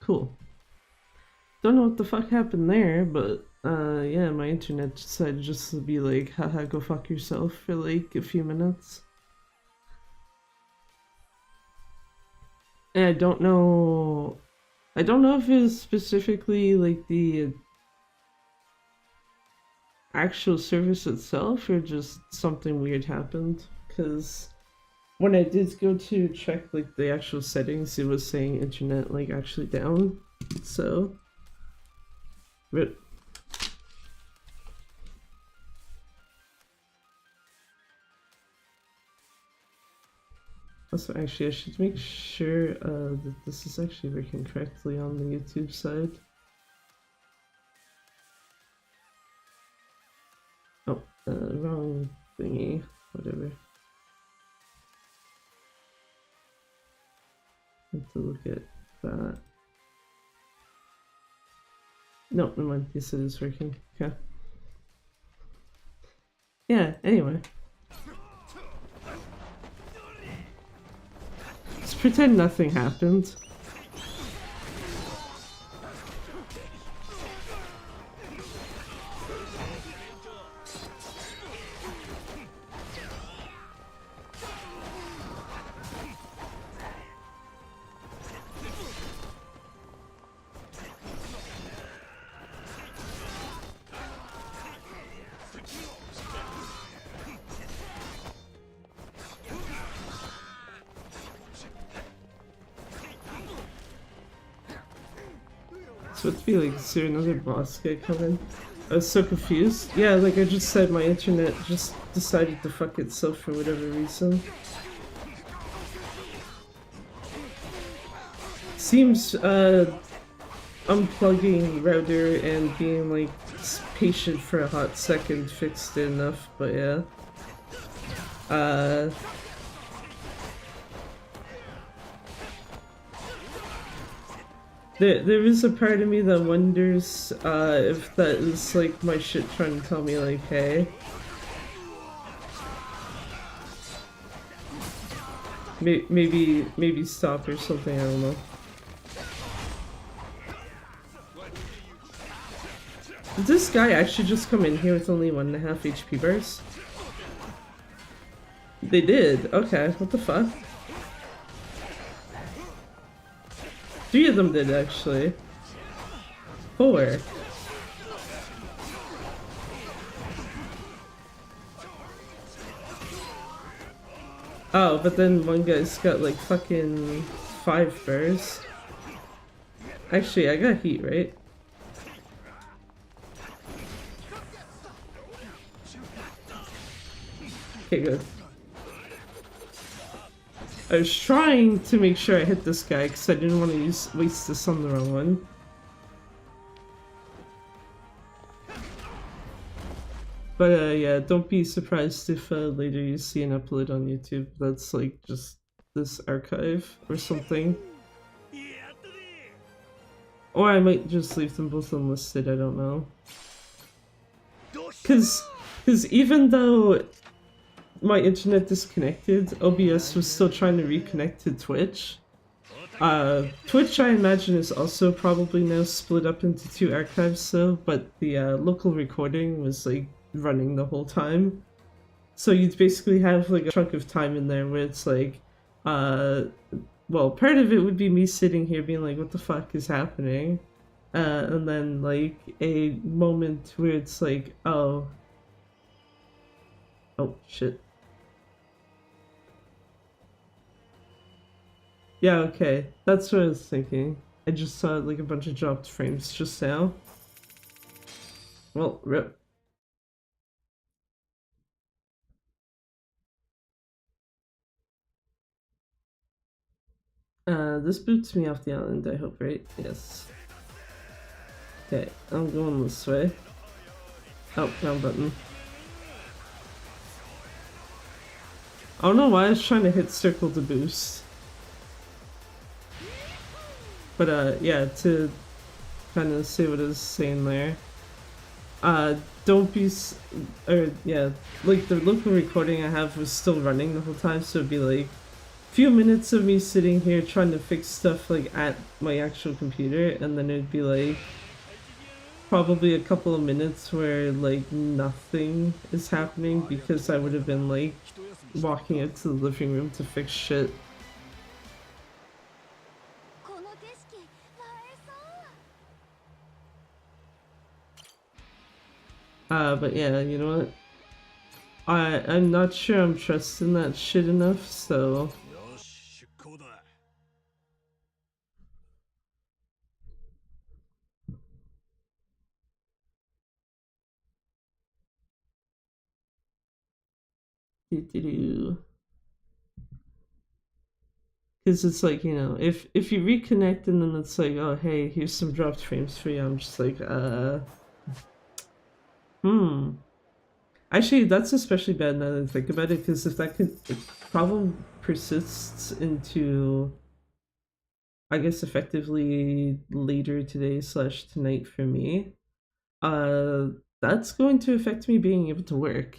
Cool. Don't know what the fuck happened there, but yeah, my internet decided just to be like, haha, go fuck yourself for like a few minutes. And I don't know if it was specifically like the actual service itself or just something weird happened, because when I did go to check like the actual settings, it was saying internet like actually down. So but also, actually, I should make sure that this is actually working correctly on the YouTube side. Oh, wrong thingy. Whatever. Have to look at that. No, never mind. Yes, it is working. Okay. Yeah, anyway. Let's pretend nothing happened. So it'd be like, is there another boss guy coming? I was so confused. Yeah, like I just said, my internet just decided to fuck itself for whatever reason. Seems unplugging router and being like patient for a hot second fixed it enough, but yeah. There is a part of me that wonders if that is like my shit trying to tell me like, hey, maybe stop or something, I don't know. Did this guy actually just come in here with only 1.5 HP bars? They did? Okay, what the fuck? 3 of them did, actually. 4. Oh, but then one guy's got like fucking 5 bars. Actually, I got heat, right? Okay, good. I was trying to make sure I hit this guy because I didn't want to waste this on the wrong one. But yeah, don't be surprised if later you see an upload on YouTube that's like just this archive or something. Or I might just leave them both unlisted, I don't know. Cause even though my internet disconnected, OBS was still trying to reconnect to Twitch. Twitch, I imagine, is also probably now split up into 2 archives though, but the local recording was like running the whole time. So you'd basically have like a chunk of time in there where it's like, well, part of it would be me sitting here being like, what the fuck is happening? And then like a moment where it's like, oh shit. Yeah, okay. That's what I was thinking. I just saw like a bunch of dropped frames just now. Well, rip. This boots me off the island, I hope, right? Yes. Okay, I'm going this way. Oh, down button. I don't know why I was trying to hit circle to boost. But yeah, to kind of say what I was saying there. Don't be, yeah, like the local recording I have was still running the whole time, so it'd be like few minutes of me sitting here trying to fix stuff like at my actual computer, and then it'd be like probably a couple of minutes where like nothing is happening because I would have been like walking out to the living room to fix shit. But yeah, you know what? I'm not sure I'm trusting that shit enough, so because it's like, you know, if you reconnect and then it's like, oh hey, here's some dropped frames for you, I'm just like, actually that's especially bad now that I think about it, because if that problem persists into, I guess, effectively later today slash tonight for me, uh that's going to affect me being able to work.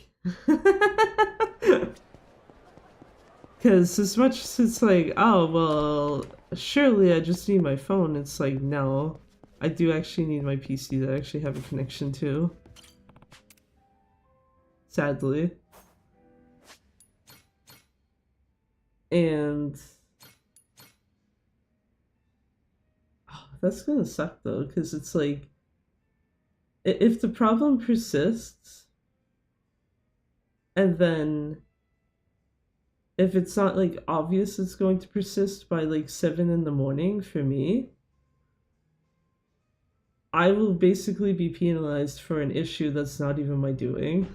Because as much as it's like, oh, well, surely I just need my phone, it's like, no. I do actually need my PC that I actually have a connection to. Sadly. And... oh, that's gonna suck though, because it's like... if the problem persists, and then... if it's not like obvious it's going to persist by like 7 in the morning for me, I will basically be penalized for an issue that's not even my doing.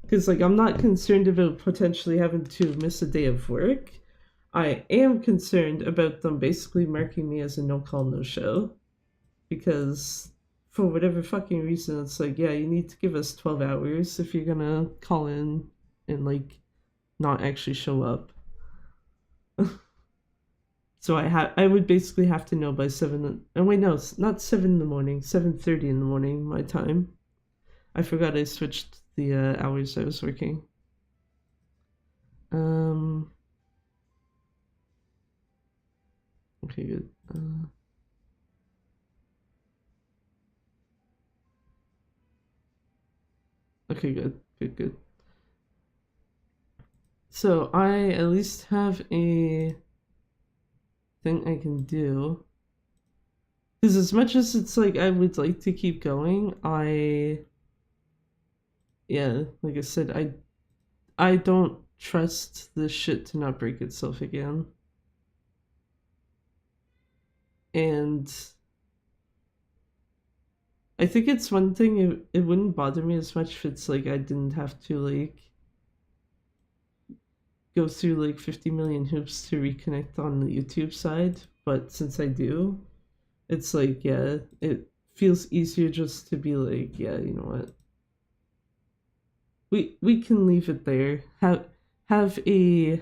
Because like I'm not concerned about potentially having to miss a day of work. I am concerned about them basically marking me as a no call no show, because for whatever fucking reason it's like, yeah, you need to give us 12 hours if you're gonna call in and like not actually show up. So I would basically have to know by 7. Oh wait, no, it's not 7 in the morning, 7:30 in the morning my time. I forgot I switched the hours I was working. Okay, good. Okay, good, good, good. So I at least have a thing I can do. Because as much as it's like I would like to keep going, yeah, like I said, I don't trust this shit to not break itself again. And I think it's one thing, it wouldn't bother me as much if it's like I didn't have to like go through like 50 million hoops to reconnect on the YouTube side, but since I do, it's like, yeah, it feels easier just to be like, yeah, you know what? We can leave it there. Have a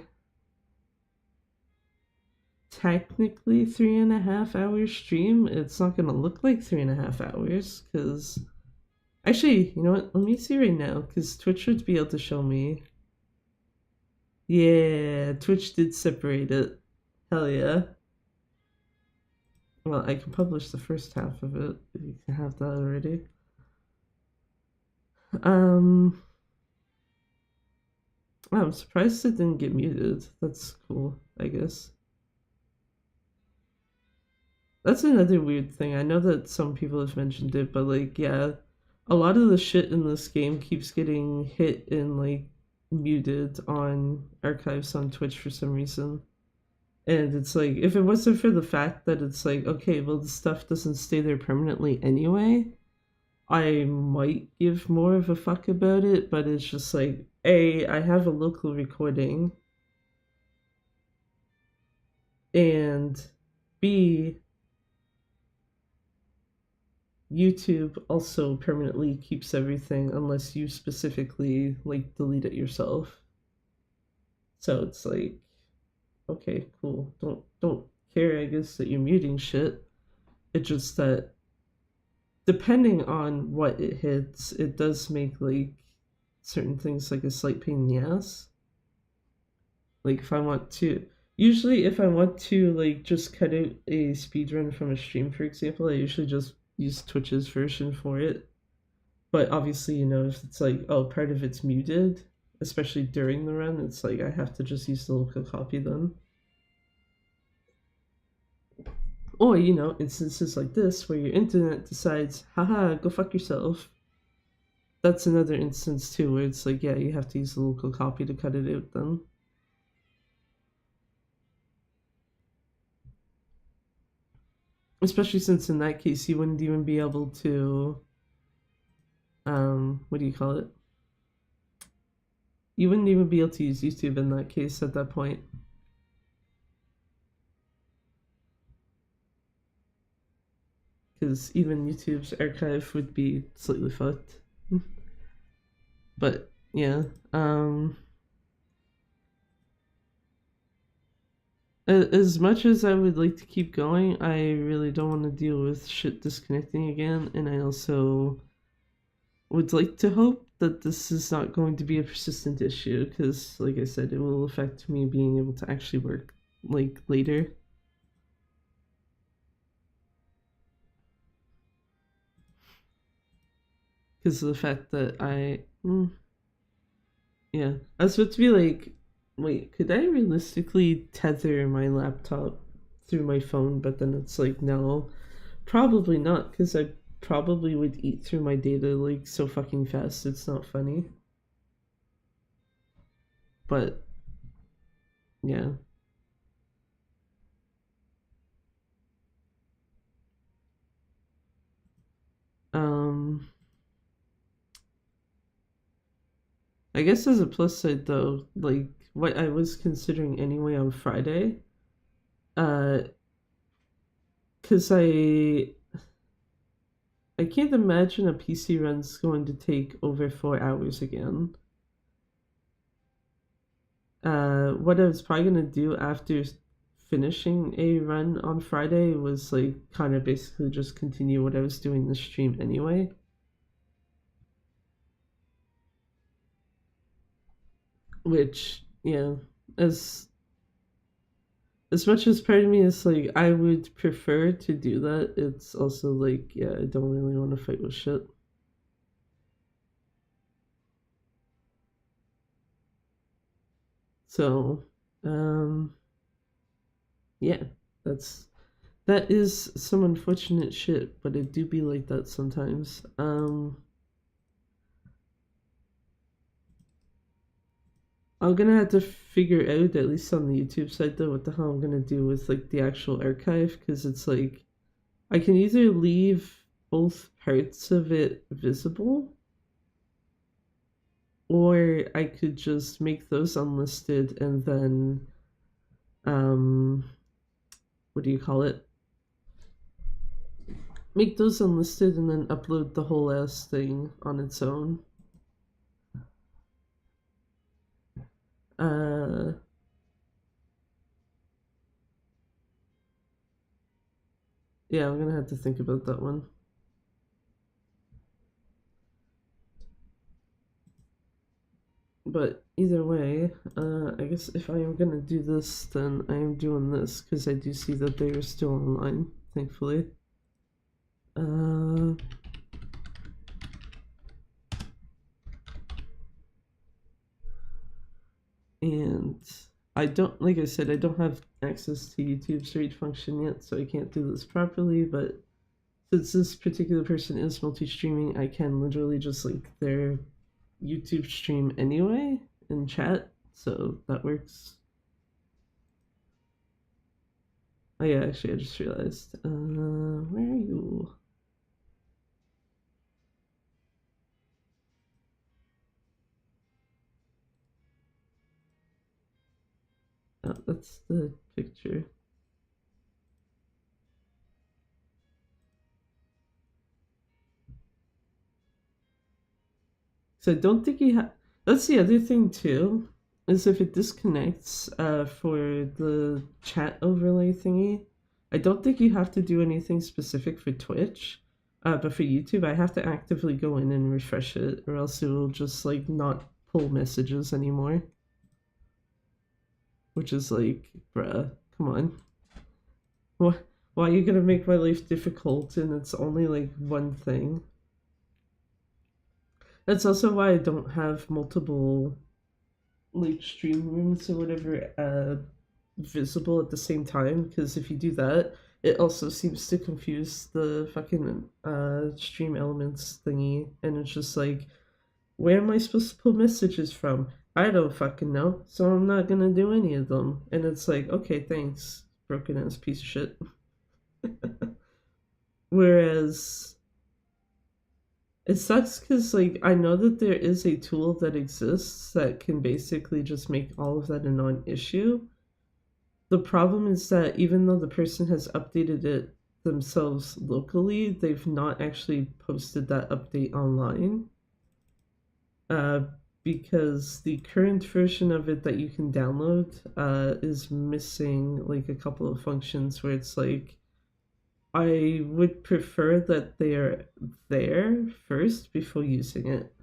technically 3.5 hour stream. It's not gonna look like 3.5 hours, because actually, you know what? Let me see right now, because Twitch would be able to show me. Yeah, Twitch did separate it. Hell yeah. Well, I can publish the first half of it if you can have that already. I'm surprised it didn't get muted. That's cool, I guess. That's another weird thing. I know that some people have mentioned it, but like, yeah, a lot of the shit in this game keeps getting hit and like muted on archives on Twitch for some reason. And it's like, if it wasn't for the fact that it's like, okay, well, the stuff doesn't stay there permanently anyway, I might give more of a fuck about it, but it's just like, A, I have a local recording, and B, YouTube also permanently keeps everything unless you specifically like delete it yourself. So it's like, okay, cool. Don't care, I guess, that you're muting shit. It's just that depending on what it hits, it does make like certain things like a slight pain in the ass. Like if I want to, usually if I want to like just cut out a speedrun from a stream, for example, I usually just use Twitch's version for it. But obviously, if it's like, oh, part of it's muted, especially during the run, it's like I have to just use the local copy then. Or, instances like this where your internet decides, haha, go fuck yourself. That's another instance too where it's like, yeah, you have to use the local copy to cut it out then. Especially since in that case you wouldn't even be able to, what do you call it? You wouldn't even be able to use YouTube in that case at that point. Because even YouTube's archive would be slightly fucked. But yeah, as much as I would like to keep going, I really don't want to deal with shit disconnecting again, and I also would like to hope that this is not going to be a persistent issue, because like I said, it will affect me being able to actually work like later. Because of the fact that yeah, I was about to be like, wait, could I realistically tether my laptop through my phone? But then it's like, no, probably not, because I probably would eat through my data like so fucking fast, it's not funny. But yeah. I guess as a plus side though, like what I was considering anyway on Friday, because I can't imagine a PC run's going to take over 4 hours again. What I was probably gonna do after finishing a run on Friday was like kind of basically just continue what I was doing this stream anyway. Which, yeah, as much as part of me is like I would prefer to do that, it's also like, yeah, I don't really want to fight with shit. So, yeah, that is some unfortunate shit, but it do be like that sometimes. I'm gonna have to figure out, at least on the YouTube side though, what the hell I'm gonna do with like the actual archive, because it's like I can either leave both parts of it visible, or I could just make those unlisted and then what do you call it? Make those unlisted and then upload the whole ass thing on its own. Yeah, I'm gonna have to think about that one. But either way, I guess if I am gonna do this, then I am doing this, because I do see that they are still online, thankfully. And I don't, like I said, I don't have access to YouTube's read function yet, so I can't do this properly, but since this particular person is multi-streaming, I can literally just link their YouTube stream anyway in chat, so that works. Oh yeah, actually I just realized. Where are you? Oh, that's the picture. So I don't think you have. That's the other thing too, is if it disconnects for the chat overlay thingy, I don't think you have to do anything specific for Twitch. But for YouTube, I have to actively go in and refresh it, or else it will just like not pull messages anymore. which is like, bruh, come on. Why are you gonna make my life difficult and it's only like one thing? That's also why I don't have multiple like stream rooms or whatever visible at the same time, because if you do that, it also seems to confuse the fucking stream elements thingy, and it's just like, where am I supposed to pull messages from? I don't fucking know, so I'm not gonna do any of them. And it's like, okay, thanks, broken ass piece of shit. Whereas it sucks because like I know that there is a tool that exists that can basically just make all of that a non-issue. The problem is that even though the person has updated it themselves locally, they've not actually posted that update online. Uh, because the current version of it that you can download is missing like a couple of functions where it's like, I would prefer that they're there first before using it.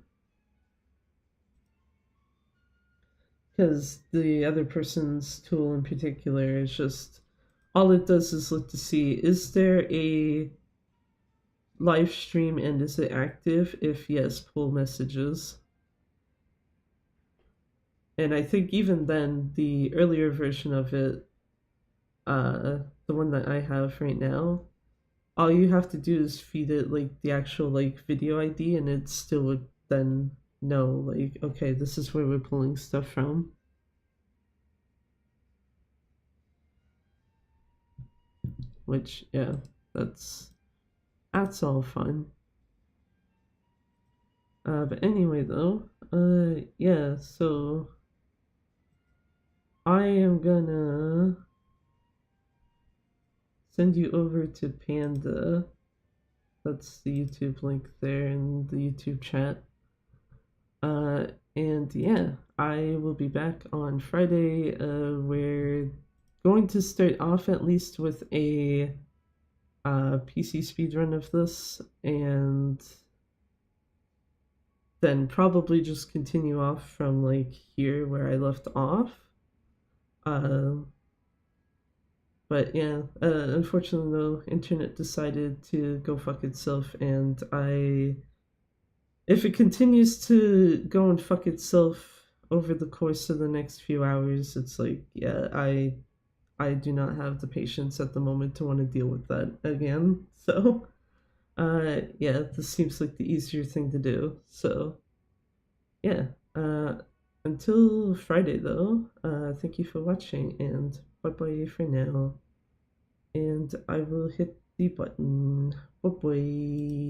Because the other person's tool in particular is just, all it does is look to see, is there a live stream and is it active? If yes, pull messages. And I think even then, the earlier version of it, the one that I have right now, all you have to do is feed it like the actual like video ID, and it still would then know like, okay, this is where we're pulling stuff from. Which, yeah, that's all fun. But anyway, though, yeah, so I am gonna send you over to Panda. That's the YouTube link there in the YouTube chat. And yeah, I will be back on Friday. We're going to start off at least with a PC speedrun of this, and then probably just continue off from like here where I left off. But yeah, unfortunately though, internet decided to go fuck itself, and if it continues to go and fuck itself over the course of the next few hours, it's like, yeah, I do not have the patience at the moment to want to deal with that again. So, yeah, this seems like the easier thing to do. So, yeah, until Friday though, thank you for watching, and bye bye for now. And I will hit the button. Bye bye.